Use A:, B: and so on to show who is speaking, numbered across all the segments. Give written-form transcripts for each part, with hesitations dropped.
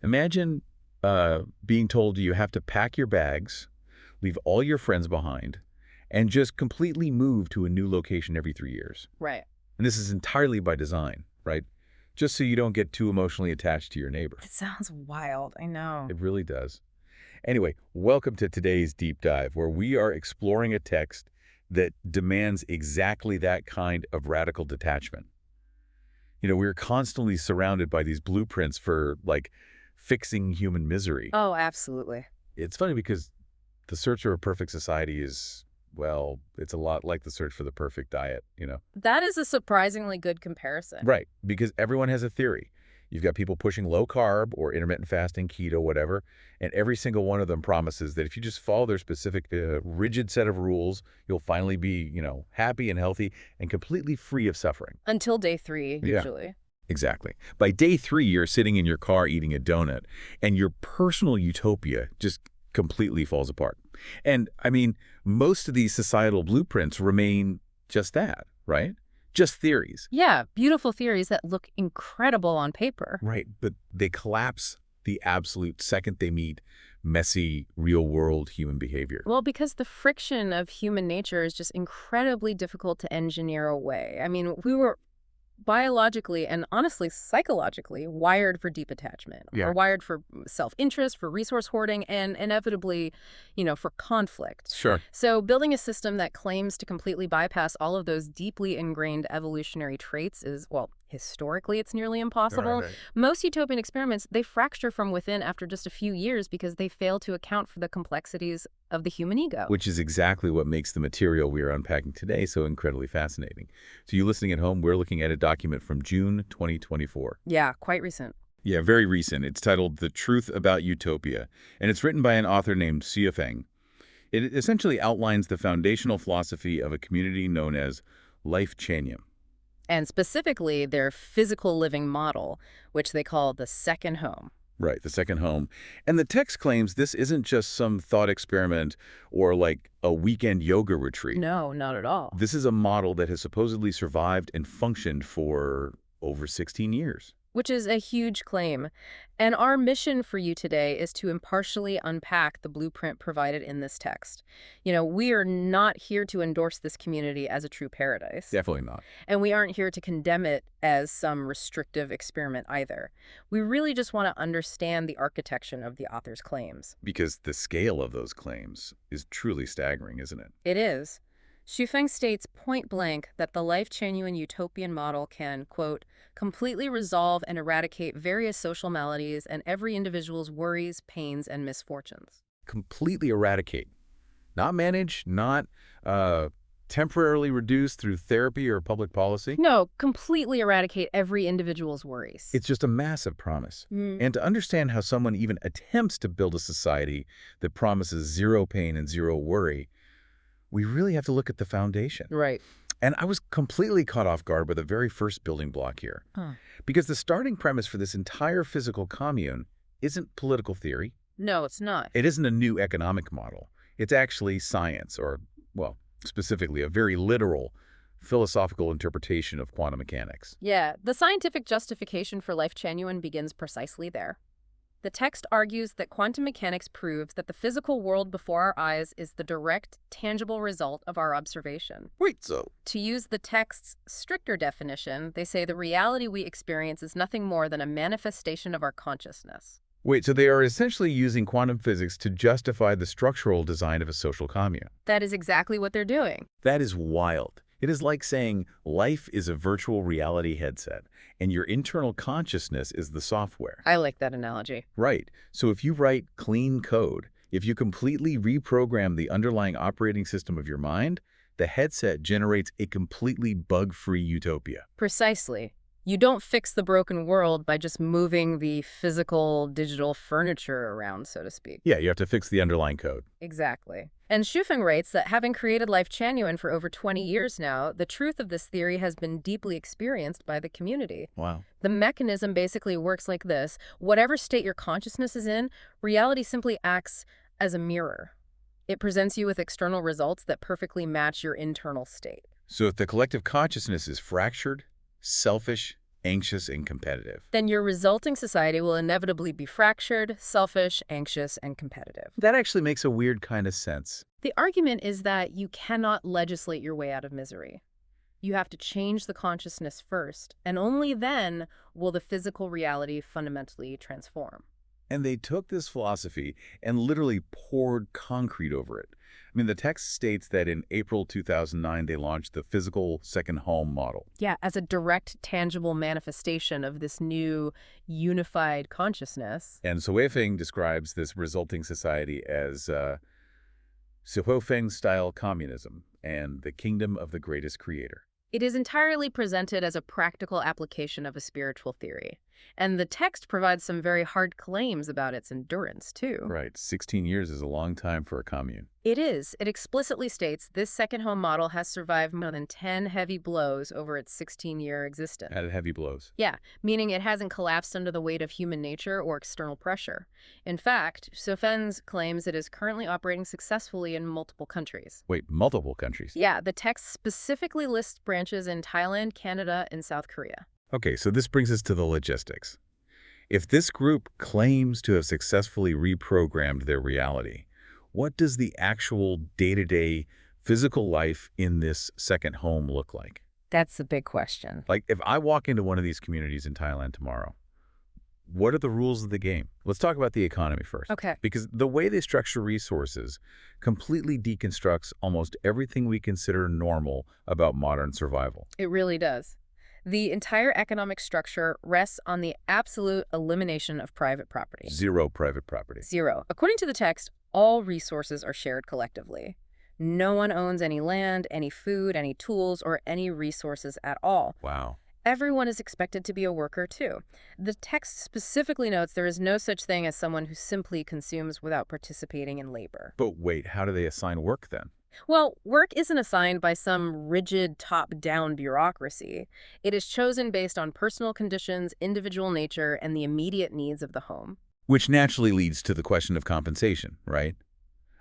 A: Imagine being told you have to pack your bags, leave all your friends behind, and just completely move to a new location every 3 years.
B: Right.
A: And this is entirely by design, right? Just so you don't get too emotionally attached to your neighbor.
B: It sounds wild. I know.
A: It really does. Anyway, welcome to today's deep dive, where we are exploring a text that demands exactly that kind of radical detachment. We're constantly surrounded by these blueprints for, like, fixing human misery.
B: Oh, absolutely.
A: It's funny because the search for a perfect society is, well, it's a lot like the search for the perfect diet.
B: That is a surprisingly good comparison.
A: Right, because everyone has a theory. You've got people pushing low carb or intermittent fasting, keto, whatever, and every single one of them promises that if you just follow their specific rigid set of rules, you'll finally be, happy and healthy and completely free of suffering.
B: Until day 3,
A: Yeah.
B: usually.
A: Exactly. By day 3, you're sitting in your car eating a donut, and your personal utopia just completely falls apart. And, I mean, most of these societal blueprints remain just that, right? Just theories.
B: Yeah, beautiful theories that look incredible on paper.
A: Right, but they collapse the absolute second they meet messy, real-world human behavior.
B: Well, because the friction of human nature is just incredibly difficult to engineer away. I mean, we were biologically and honestly psychologically wired for deep attachment.
A: Yeah.
B: We're wired for self-interest, for resource hoarding, and inevitably, for conflict.
A: Sure.
B: So building a system that claims to completely bypass all of those deeply ingrained evolutionary traits is, well, historically it's nearly impossible.
A: Right.
B: Most utopian experiments, they fracture from within after just a few years because they fail to account for the complexities of the human ego.
A: Which is exactly what makes the material we are unpacking today so incredibly fascinating. So you listening at home, we're looking at a document from June 2024.
B: Yeah, quite recent.
A: Yeah, very recent. It's titled The Truth About Utopia, and it's written by an author named Feng. It essentially outlines the foundational philosophy of a community known as Lifechanyuan.
B: And specifically their physical living model, which they call the second home.
A: Right, the second home. And the text claims this isn't just some thought experiment or like a weekend yoga retreat.
B: No, not at all.
A: This is a model that has supposedly survived and functioned for over 16 years.
B: Which is a huge claim. And our mission for you today is to impartially unpack the blueprint provided in this text. We are not here to endorse this community as a true paradise.
A: Definitely not.
B: And we aren't here to condemn it as some restrictive experiment either. We really just want to understand the architecture of the author's claims.
A: Because the scale of those claims is truly staggering, isn't it?
B: It is. Feng states point blank that the Lifechanyuan utopian model can, quote, completely resolve and eradicate various social maladies and every individual's worries, pains, and misfortunes.
A: Completely eradicate. Not manage, not temporarily reduce through therapy or public policy.
B: No, completely eradicate every individual's worries.
A: It's just a massive promise. And to understand how someone even attempts to build a society that promises zero pain and zero worry, we really have to look at the foundation.
B: Right.
A: And I was completely caught off guard by the very first building block here. Because the starting premise for this entire physical commune isn't political theory.
B: No, it's not.
A: It isn't a new economic model. It's actually science, or, well, specifically a very literal philosophical interpretation of quantum mechanics.
B: Yeah, the scientific justification for Lifechanyuan begins precisely there. The text argues that quantum mechanics proves that the physical world before our eyes is the direct, tangible result of our observation.
A: Wait, so?
B: To use the text's stricter definition, they say the reality we experience is nothing more than a manifestation of our consciousness.
A: Wait, so they are essentially using quantum physics to justify the structural design of a social commune.
B: That is exactly what they're doing.
A: That is wild. It is like saying life is a virtual reality headset, and your internal consciousness is the software.
B: I like that analogy.
A: Right. So if you write clean code, if you completely reprogram the underlying operating system of your mind, the headset generates a completely bug-free utopia.
B: Precisely. You don't fix the broken world by just moving the physical, digital furniture around, so to speak.
A: Yeah, you have to fix the underlying code.
B: Exactly. And Feng writes that having created Lifechanyuan for over 20 years now, the truth of this theory has been deeply experienced by the community.
A: Wow.
B: The mechanism basically works like this. Whatever state your consciousness is in, reality simply acts as a mirror. It presents you with external results that perfectly match your internal state.
A: So if the collective consciousness is fractured, selfish, anxious and competitive.
B: Then your resulting society will inevitably be fractured, selfish, anxious, and competitive.
A: That actually makes a weird kind of sense.
B: The argument is that you cannot legislate your way out of misery. You have to change the consciousness first, and only then will the physical reality fundamentally transform.
A: And they took this philosophy and literally poured concrete over it. I mean, the text states that in April 2009, they launched the physical second home model.
B: Yeah, as a direct, tangible manifestation of this new unified consciousness.
A: And Suifeng describes this resulting society as Suifeng-style communism and the kingdom of the greatest creator.
B: It is entirely presented as a practical application of a spiritual theory. And the text provides some very hard claims about its endurance, too.
A: Right. 16 years is a long time for a commune.
B: It is. It explicitly states this second home model has survived more than 10 heavy blows over its 16-year existence.
A: Added heavy blows.
B: Yeah, meaning it hasn't collapsed under the weight of human nature or external pressure. In fact, Sofen's claims it is currently operating successfully in multiple countries.
A: Wait, multiple countries?
B: Yeah, the text specifically lists branches in Thailand, Canada, and South Korea.
A: Okay, so this brings us to the logistics. If this group claims to have successfully reprogrammed their reality, what does the actual day-to-day physical life in this second home look like?
B: That's the big question.
A: Like, if I walk into one of these communities in Thailand tomorrow, what are the rules of the game? Let's talk about the economy first.
B: Okay.
A: Because the way they structure resources completely deconstructs almost everything we consider normal about modern survival.
B: It really does. The entire economic structure rests on the absolute elimination of private property.
A: Zero private property.
B: Zero. According to the text, all resources are shared collectively. No one owns any land, any food, any tools, or any resources at all.
A: Wow.
B: Everyone is expected to be a worker, too. The text specifically notes there is no such thing as someone who simply consumes without participating in labor.
A: But wait, how do they assign work then?
B: Well, work isn't assigned by some rigid top-down bureaucracy. It is chosen based on personal conditions, individual nature, and the immediate needs of the home.
A: Which naturally leads to the question of compensation, right?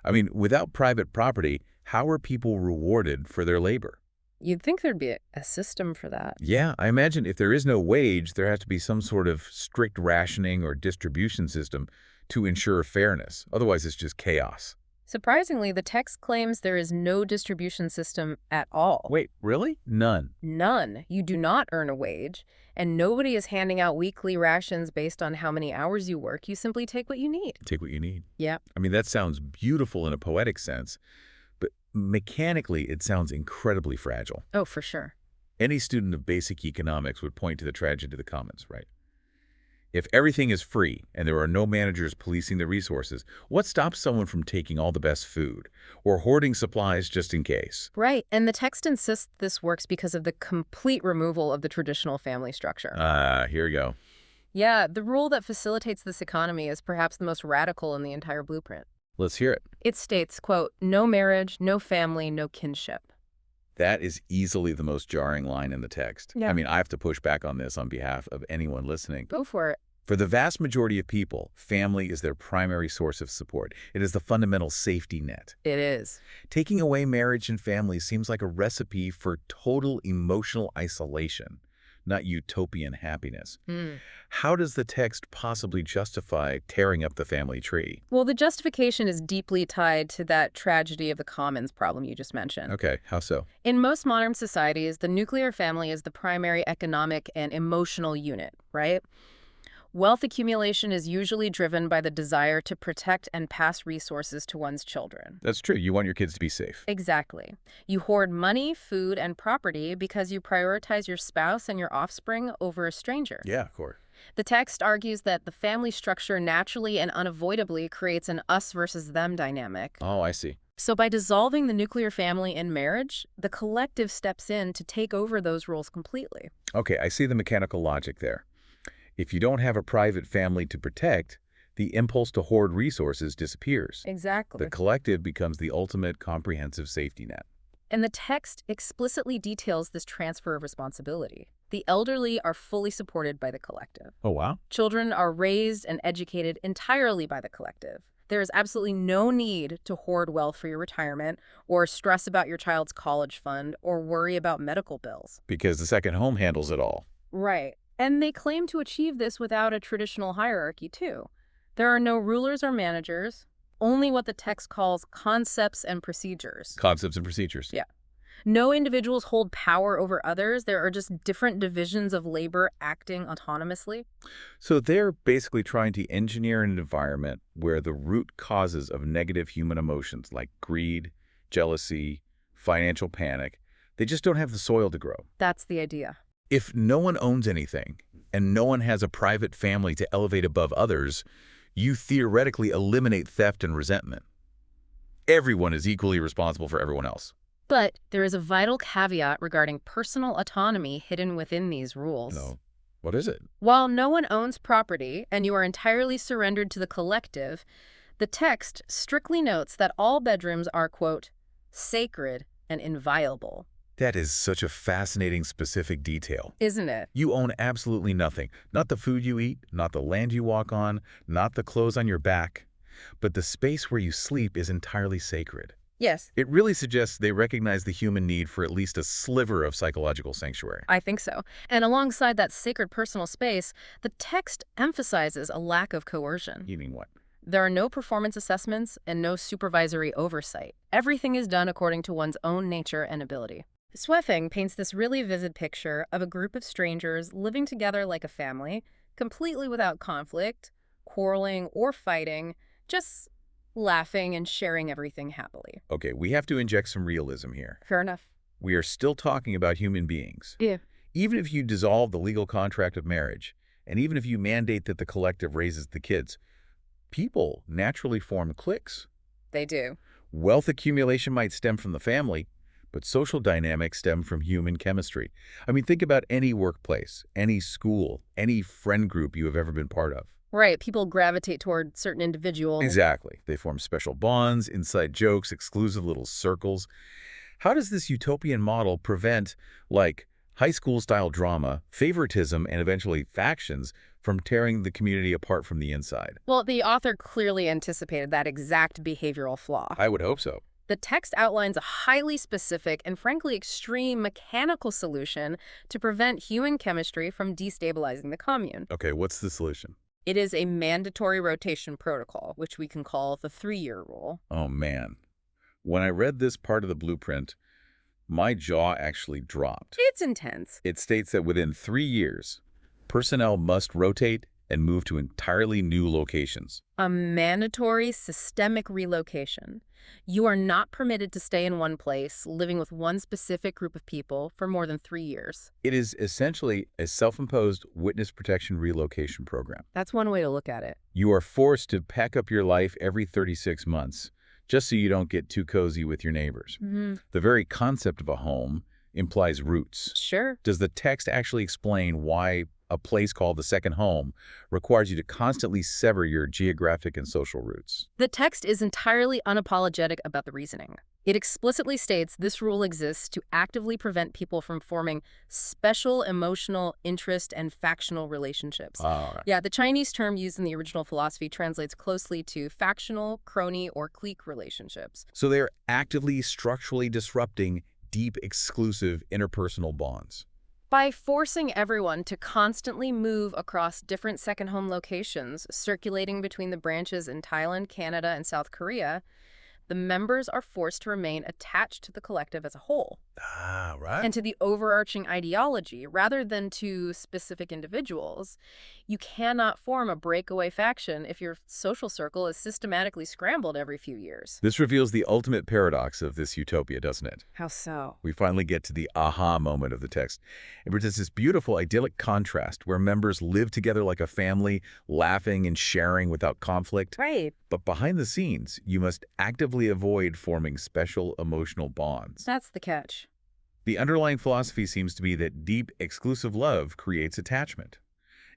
A: I mean, without private property, how are people rewarded for their labor?
B: You'd think there'd be a system for that.
A: Yeah, I imagine if there is no wage, there has to be some sort of strict rationing or distribution system to ensure fairness. Otherwise, it's just chaos.
B: Surprisingly, the text claims there is no distribution system at all.
A: Wait, really? None.
B: None. You do not earn a wage, and nobody is handing out weekly rations based on how many hours you work. You simply take what you need.
A: Take what you need.
B: Yeah.
A: I mean, that sounds beautiful in a poetic sense, but mechanically, it sounds incredibly fragile.
B: Oh, for sure.
A: Any student of basic economics would point to the tragedy of the commons, right? If everything is free and there are no managers policing the resources, what stops someone from taking all the best food or hoarding supplies just in case?
B: Right, and the text insists this works because of the complete removal of the traditional family structure.
A: Here we go.
B: Yeah, the rule that facilitates this economy is perhaps the most radical in the entire blueprint.
A: Let's hear it.
B: It states, quote, no marriage, no family, no kinship.
A: That is easily the most jarring line in the text.
B: Yeah.
A: I mean, I have to push back on this on behalf of anyone listening.
B: Go for it.
A: For the vast majority of people, family is their primary source of support. It is the fundamental safety net.
B: It is.
A: Taking away marriage and family seems like a recipe for total emotional isolation, not utopian happiness. How does the text possibly justify tearing up the family tree?
B: Well, the justification is deeply tied to that tragedy of the commons problem you just mentioned.
A: Okay, how so?
B: In most modern societies, the nuclear family is the primary economic and emotional unit, right? Wealth accumulation is usually driven by the desire to protect and pass resources to one's children.
A: That's true. You want your kids to be safe.
B: Exactly. You hoard money, food, and property because you prioritize your spouse and your offspring over a stranger.
A: Yeah, of course.
B: The text argues that the family structure naturally and unavoidably creates an us versus them dynamic.
A: Oh, I see.
B: So by dissolving the nuclear family in marriage, the collective steps in to take over those roles completely.
A: Okay, I see the mechanical logic there. If you don't have a private family to protect, the impulse to hoard resources disappears.
B: Exactly.
A: The collective becomes the ultimate comprehensive safety net.
B: And the text explicitly details this transfer of responsibility. The elderly are fully supported by the collective.
A: Oh, wow.
B: Children are raised and educated entirely by the collective. There is absolutely no need to hoard wealth for your retirement or stress about your child's college fund or worry about medical bills.
A: Because the second home handles it all.
B: Right. And they claim to achieve this without a traditional hierarchy, too. There are no rulers or managers, only what the text calls concepts and procedures.
A: Concepts and procedures.
B: Yeah. No individuals hold power over others. There are just different divisions of labor acting autonomously.
A: So they're basically trying to engineer an environment where the root causes of negative human emotions like greed, jealousy, financial panic, they just don't have the soil to grow.
B: That's the idea.
A: If no one owns anything and no one has a private family to elevate above others, you theoretically eliminate theft and resentment. Everyone is equally responsible for everyone else.
B: But there is a vital caveat regarding personal autonomy hidden within these rules.
A: No. What is it?
B: While no one owns property and you are entirely surrendered to the collective, the text strictly notes that all bedrooms are, quote, sacred and inviolable.
A: That is such a fascinating specific detail.
B: Isn't it?
A: You own absolutely nothing. Not the food you eat, not the land you walk on, not the clothes on your back. But the space where you sleep is entirely sacred.
B: Yes,
A: It really suggests they recognize the human need for at least a sliver of psychological sanctuary.
B: I think so. And alongside that sacred personal space, the text emphasizes a lack of coercion.
A: You mean what?
B: There are no performance assessments and no supervisory oversight. Everything is done according to one's own nature and ability. Swefeng paints this really vivid picture of a group of strangers living together like a family, completely without conflict, quarreling or fighting, just laughing and sharing everything happily.
A: Okay, we have to inject some realism here.
B: Fair enough.
A: We are still talking about human beings.
B: Yeah.
A: Even if you dissolve the legal contract of marriage, and even if you mandate that the collective raises the kids, people naturally form cliques.
B: They do.
A: Wealth accumulation might stem from the family, but social dynamics stem from human chemistry. I mean, think about any workplace, any school, any friend group you have ever been part of.
B: Right, people gravitate toward certain individuals.
A: Exactly. They form special bonds, inside jokes, exclusive little circles. How does this utopian model prevent, like, high school-style drama, favoritism, and eventually factions from tearing the community apart from the inside?
B: Well, the author clearly anticipated that exact behavioral flaw.
A: I would hope so.
B: The text outlines a highly specific and frankly extreme mechanical solution to prevent human chemistry from destabilizing the commune.
A: Okay, what's the solution?
B: It is a mandatory rotation protocol, which we can call the 3-year rule.
A: Oh, man. When I read this part of the blueprint, my jaw actually dropped.
B: It's intense.
A: It states that within 3 years, personnel must rotate and move to entirely new locations.
B: A mandatory systemic relocation. You are not permitted to stay in one place, living with one specific group of people for more than 3 years.
A: It is essentially a self-imposed witness protection relocation program.
B: That's one way to look at it.
A: You are forced to pack up your life every 36 months, just so you don't get too cozy with your neighbors. The very concept of a home implies roots.
B: Sure.
A: Does the text actually explain why a place called the second home requires you to constantly sever your geographic and social roots?
B: The text is entirely unapologetic about the reasoning. It explicitly states this rule exists to actively prevent people from forming special emotional, interest, and factional relationships. Yeah, the Chinese term used in the original philosophy translates closely to factional, crony, or clique relationships.
A: So they're actively structurally disrupting deep, exclusive interpersonal bonds.
B: By forcing everyone to constantly move across different second home locations, circulating between the branches in Thailand, Canada, and South Korea, the members are forced to remain attached to the collective as a whole.
A: Right.
B: And to the overarching ideology, rather than to specific individuals. You cannot form a breakaway faction if your social circle is systematically scrambled every few years.
A: This reveals the ultimate paradox of this utopia, doesn't it?
B: How so?
A: We finally get to the aha moment of the text. It presents this beautiful, idyllic contrast where members live together like a family, laughing and sharing without conflict.
B: Right.
A: But behind the scenes, you must actively avoid forming special emotional bonds.
B: That's the catch.
A: The underlying philosophy seems to be that deep, exclusive love creates attachment,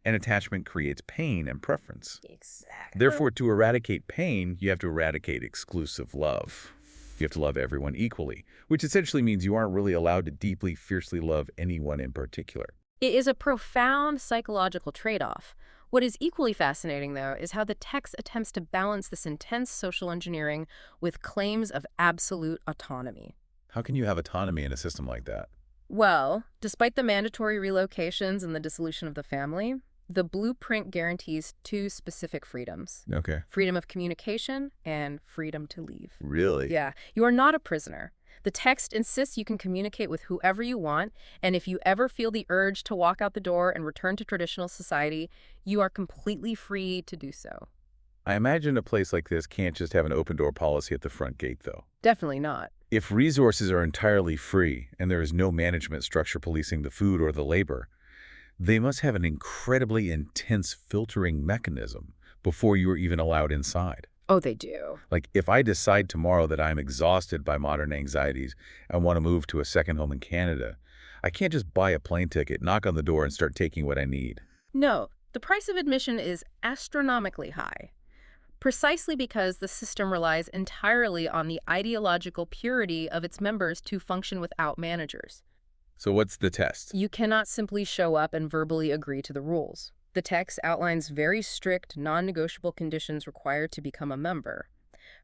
A: and attachment creates pain and preference.
B: Exactly.
A: Therefore, to eradicate pain, you have to eradicate exclusive love. You have to love everyone equally, which essentially means you aren't really allowed to deeply, fiercely love anyone in particular.
B: It is a profound psychological trade-off. What is equally fascinating, though, is how the text attempts to balance this intense social engineering with claims of absolute autonomy.
A: How can you have autonomy in a system like that?
B: Well, despite the mandatory relocations and the dissolution of the family, the blueprint guarantees two specific freedoms:
A: Okay.
B: freedom of communication and freedom to leave.
A: Really?
B: Yeah, you are not a prisoner. The text insists you can communicate with whoever you want, and if you ever feel the urge to walk out the door and return to traditional society, you are completely free to do so.
A: I imagine a place like this can't just have an open door policy at the front gate, though.
B: Definitely not.
A: If resources are entirely free and there is no management structure policing the food or the labor, they must have an incredibly intense filtering mechanism before you are even allowed inside.
B: Oh, they do.
A: Like, if I decide tomorrow that I'm exhausted by modern anxieties and want to move to a second home in Canada, I can't just buy a plane ticket, knock on the door, and start taking what I need.
B: No, the price of admission is astronomically high, precisely because the system relies entirely on the ideological purity of its members to function without managers.
A: So what's the test?
B: You cannot simply show up and verbally agree to the rules. The text outlines very strict, non-negotiable conditions required to become a member.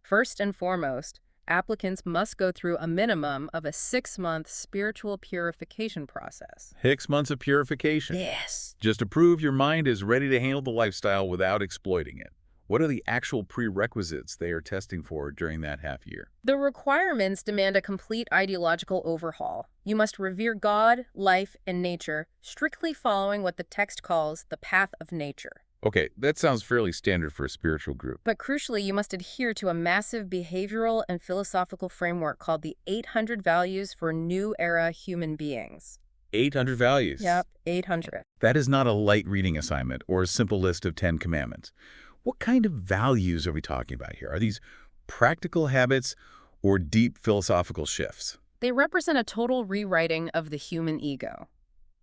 B: First and foremost, applicants must go through a minimum of a 6-month spiritual purification process.
A: 6 months of purification.
B: Yes.
A: Just to prove your mind is ready to handle the lifestyle without exploiting it. What are the actual prerequisites they are testing for during that half year?
B: The requirements demand a complete ideological overhaul. You must revere God, life, and nature, strictly following what the text calls the path of nature.
A: Okay, that sounds fairly standard for a spiritual group.
B: But crucially, you must adhere to a massive behavioral and philosophical framework called the 800 Values for New Era Human Beings.
A: 800 values.
B: Yep, 800.
A: That is not a light reading assignment or a simple list of 10 commandments. What kind of values are we talking about here? Are these practical habits or deep philosophical shifts?
B: They represent a total rewriting of the human ego.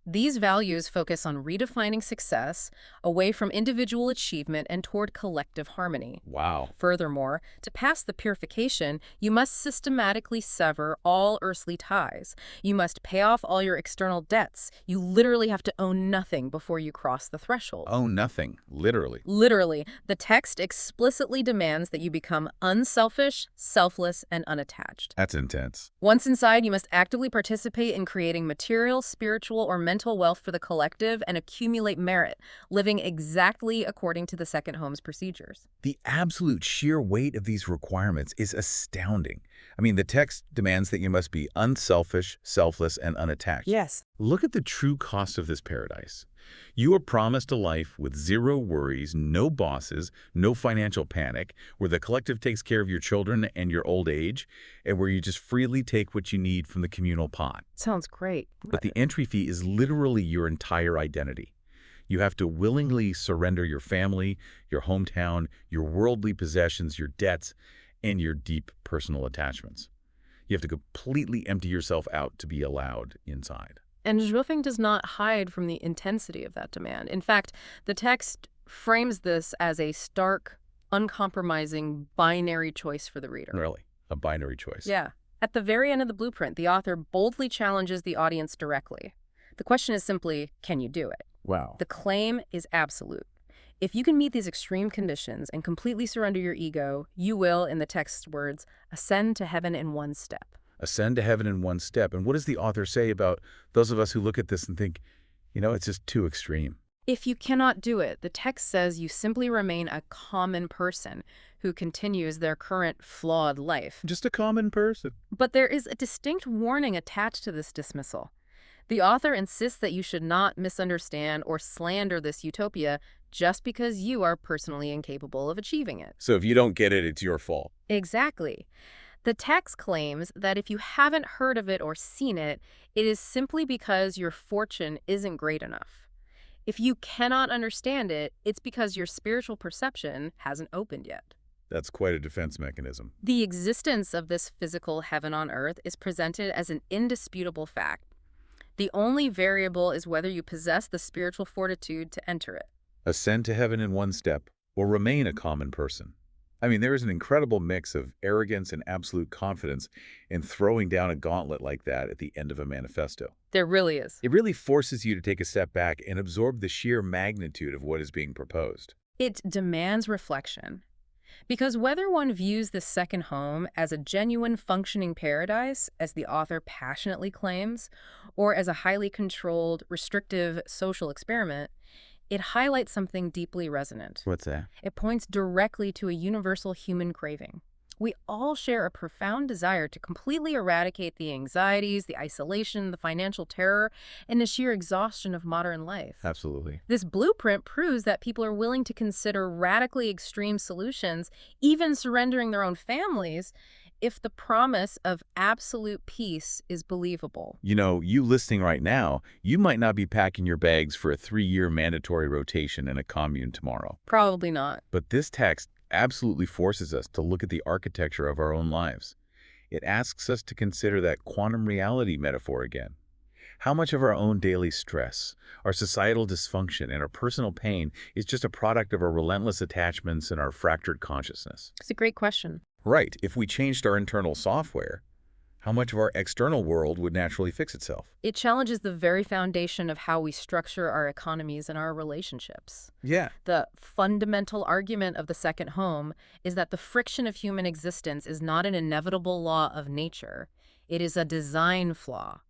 B: These values focus on redefining success away from individual achievement and toward collective harmony.
A: Wow.
B: Furthermore, to pass the purification, you must systematically sever all earthly ties. You must pay off all your external debts. You literally have to own nothing before you cross the threshold.
A: Oh, nothing. Literally.
B: Literally, the text explicitly demands that you become unselfish, selfless, and unattached.
A: That's intense.
B: Once inside, you must actively participate in creating material, spiritual, or mental wealth for the collective and accumulate merit, living exactly according to the second home's procedures.
A: The absolute sheer weight of these requirements is astounding. I mean, the text demands that you must be unselfish, selfless, and unattached.
B: Yes.
A: Look at the true cost of this paradise. You are promised a life with zero worries, no bosses, no financial panic, where the collective takes care of your children and your old age, and where you just freely take what you need from the communal pot.
B: Sounds great.
A: But the entry fee is literally your entire identity. You have to willingly surrender your family, your hometown, your worldly possessions, your debts, and your deep personal attachments. You have to completely empty yourself out to be allowed inside.
B: And Zhufeng does not hide from the intensity of that demand. In fact, the text frames this as a stark, uncompromising binary choice for the reader.
A: Really, a binary choice.
B: Yeah. At the very end of the blueprint, the author boldly challenges the audience directly. The question is simply, can you do it?
A: Wow.
B: The claim is absolute. If you can meet these extreme conditions and completely surrender your ego, you will, in the text's words, ascend to heaven in one step.
A: Ascend to heaven in one step. And what does the author say about those of us who look at this and think, it's just too extreme?
B: If you cannot do it, the text says you simply remain a common person who continues their current flawed life.
A: Just a common person.
B: But there is a distinct warning attached to this dismissal. The author insists that you should not misunderstand or slander this utopia just because you are personally incapable of achieving it.
A: So if you don't get it, it's your fault.
B: Exactly. The text claims that if you haven't heard of it or seen it, it is simply because your fortune isn't great enough. If you cannot understand it, it's because your spiritual perception hasn't opened yet.
A: That's quite a defense mechanism.
B: The existence of this physical heaven on earth is presented as an indisputable fact. The only variable is whether you possess the spiritual fortitude to enter it.
A: Ascend to heaven in one step, or remain a common person. I mean, there is an incredible mix of arrogance and absolute confidence in throwing down a gauntlet like that at the end of a manifesto.
B: There really is.
A: It really forces you to take a step back and absorb the sheer magnitude of what is being proposed.
B: It demands reflection. Because whether one views the second home as a genuine functioning paradise, as the author passionately claims, or as a highly controlled, restrictive social experiment, it highlights something deeply resonant.
A: What's that?
B: It points directly to a universal human craving. We all share a profound desire to completely eradicate the anxieties, the isolation, the financial terror, and the sheer exhaustion of modern life.
A: Absolutely.
B: This blueprint proves that people are willing to consider radically extreme solutions, even surrendering their own families, if the promise of absolute peace is believable.
A: You know, you listening right now, you might not be packing your bags for a 3-year mandatory rotation in a commune tomorrow.
B: Probably not.
A: But this text absolutely forces us to look at the architecture of our own lives. It asks us to consider that quantum reality metaphor again. How much of our own daily stress, our societal dysfunction, and our personal pain is just a product of our relentless attachments and our fractured consciousness?
B: It's a great question.
A: Right, if we changed our internal software, how much of our external world would naturally fix itself?
B: It challenges the very foundation of how we structure our economies and our relationships.
A: Yeah.
B: The fundamental argument of the second home is that the friction of human existence is not an inevitable law of nature. It is a design flaw.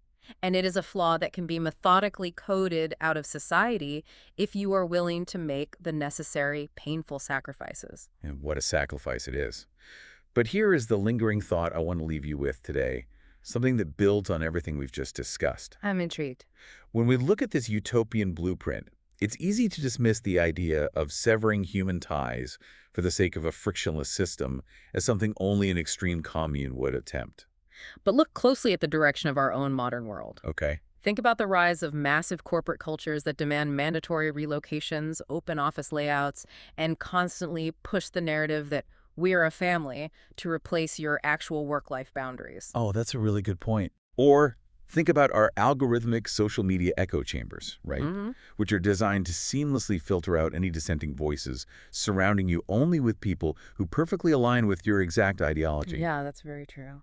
B: And it is a flaw that can be methodically coded out of society if you are willing to make the necessary, painful sacrifices.
A: And what a sacrifice it is. But here is the lingering thought I want to leave you with today, something that builds on everything we've just discussed.
B: I'm intrigued.
A: When we look at this utopian blueprint, it's easy to dismiss the idea of severing human ties for the sake of a frictionless system as something only an extreme commune would attempt.
B: But look closely at the direction of our own modern world.
A: Okay.
B: Think about the rise of massive corporate cultures that demand mandatory relocations, open office layouts, and constantly push the narrative that we're a family to replace your actual work-life boundaries.
A: Oh, that's a really good point. Or think about our algorithmic social media echo chambers, right? Which are designed to seamlessly filter out any dissenting voices, surrounding you only with people who perfectly align with your exact ideology.
B: Yeah, that's very true.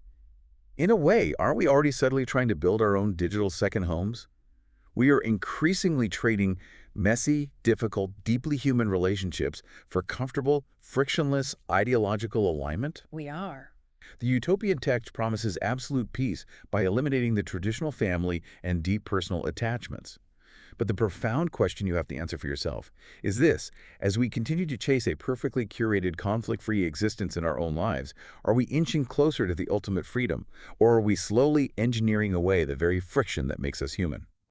A: In a way, aren't we already subtly trying to build our own digital second homes? We are increasingly trading messy, difficult, deeply human relationships for comfortable, frictionless ideological alignment?
B: We are.
A: The utopian text promises absolute peace by eliminating the traditional family and deep personal attachments. But the profound question you have to answer for yourself is this: as we continue to chase a perfectly curated, conflict-free existence in our own lives, are we inching closer to the ultimate freedom, or are we slowly engineering away the very friction that makes us human?